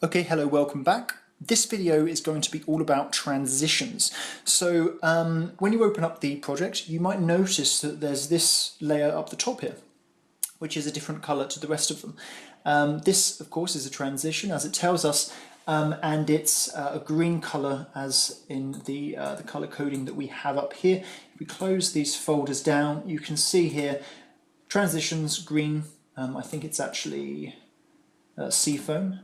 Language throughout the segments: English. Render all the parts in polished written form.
Okay, hello, welcome back. This video is going to be all about transitions. So when you open up the project, you might notice that there's this layer up the top here, which is a different color to the rest of them. This, of course, is a transition, as it tells us, and it's a green color as in the color coding that we have up here. If we close these folders down, you can see here, transitions, green. I think it's actually seafoam.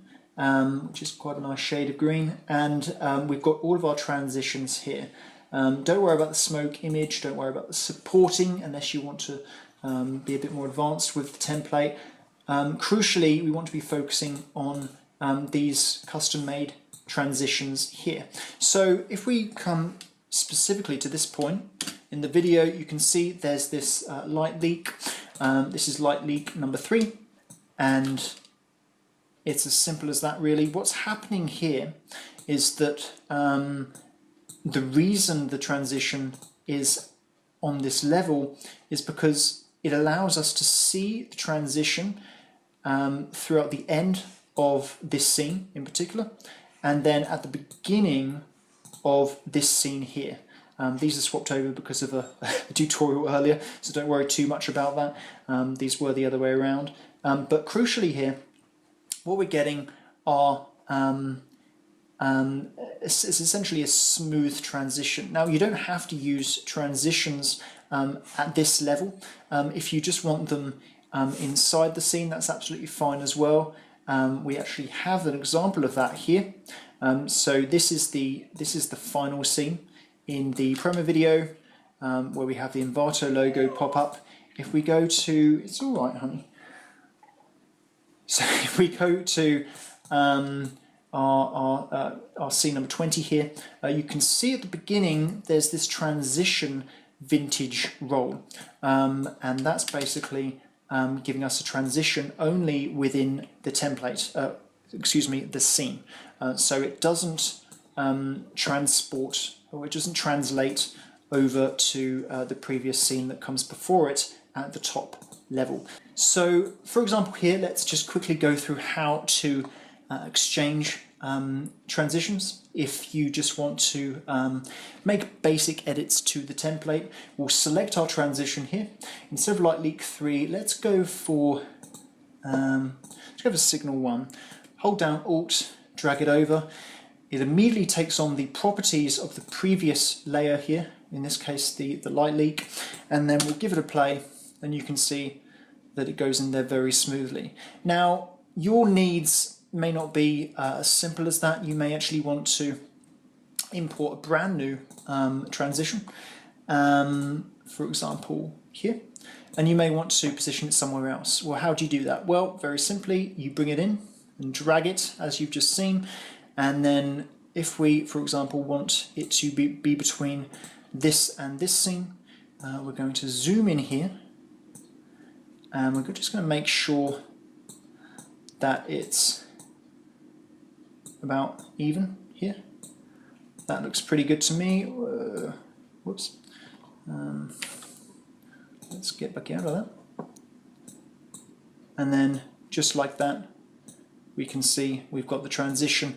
Which is quite a nice shade of green, and we've got all of our transitions here. Don't worry about the smoke image, don't worry about the supporting unless you want to be a bit more advanced with the template. Crucially, we want to be focusing on these custom-made transitions here. So if we come specifically to this point in the video, you can see there's this light leak. This is light leak number 3, and it's as simple as that, really. What's happening here is that the reason the transition is on this level is because it allows us to see the transition throughout the end of this scene in particular, and then at the beginning of this scene here. These are swapped over because of a tutorial earlier, so don't worry too much about that. These were the other way around. But crucially here, what we're getting are it's essentially a smooth transition. Now, you don't have to use transitions at this level. If you just want them inside the scene, that's absolutely fine as well. We actually have an example of that here. So this is the final scene in the promo video where we have the Envato logo pop up. If we go to, it's all right, honey. So if we go to our scene number 20 here, you can see at the beginning there's this transition vintage roll, and that's basically giving us a transition only within the template, the scene. So it doesn't transport, or it doesn't translate over to the previous scene that comes before it at the top level. So for example here, let's just quickly go through how to exchange transitions. If you just want to make basic edits to the template, we'll select our transition here. Instead of light leak 3, let's go for signal 1. Hold down Alt, drag it over. It immediately takes on the properties of the previous layer here, in this case the light leak, and then we'll give it a play, and you can see that it goes in there very smoothly. Now, your needs may not be as simple as that. You may actually want to import a brand new transition, for example here, and you may want to position it somewhere else. Well, how do you do that? Well, very simply, you bring it in and drag it, as you've just seen, and then if we, for example, want it to be between this and this scene, we're going to zoom in here, and we're just going to make sure that it's about even here. That looks pretty good to me. Whoops. Let's get back out of that. And then just like that, we can see we've got the transition.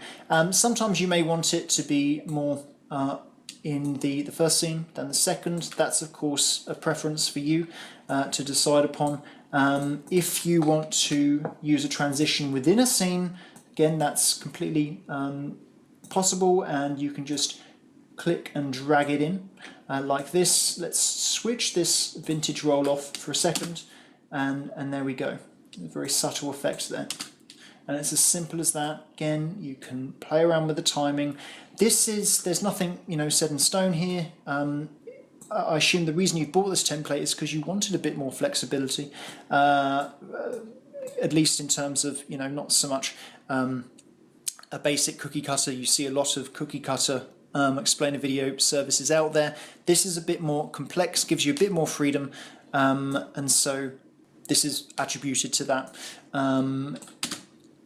Sometimes you may want it to be more in the first scene than the second. That's of course a preference for you to decide upon. If you want to use a transition within a scene, again, that's completely possible, and you can just click and drag it in like this. Let's switch this vintage roll off for a second, and there we go. A very subtle effect there. And it's as simple as that. Again, you can play around with the timing. There's nothing, set in stone here. I assume the reason you bought this template is because you wanted a bit more flexibility, at least in terms of, not so much a basic cookie cutter. You see a lot of cookie cutter explainer video services out there. This is a bit more complex, gives you a bit more freedom, and so this is attributed to that.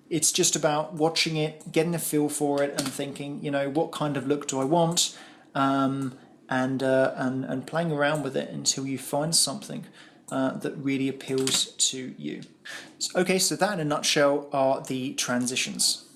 It's just about watching it, getting a feel for it, and thinking, what kind of look do I want, and playing around with it until you find something that really appeals to you. Okay, so that in a nutshell are the transitions.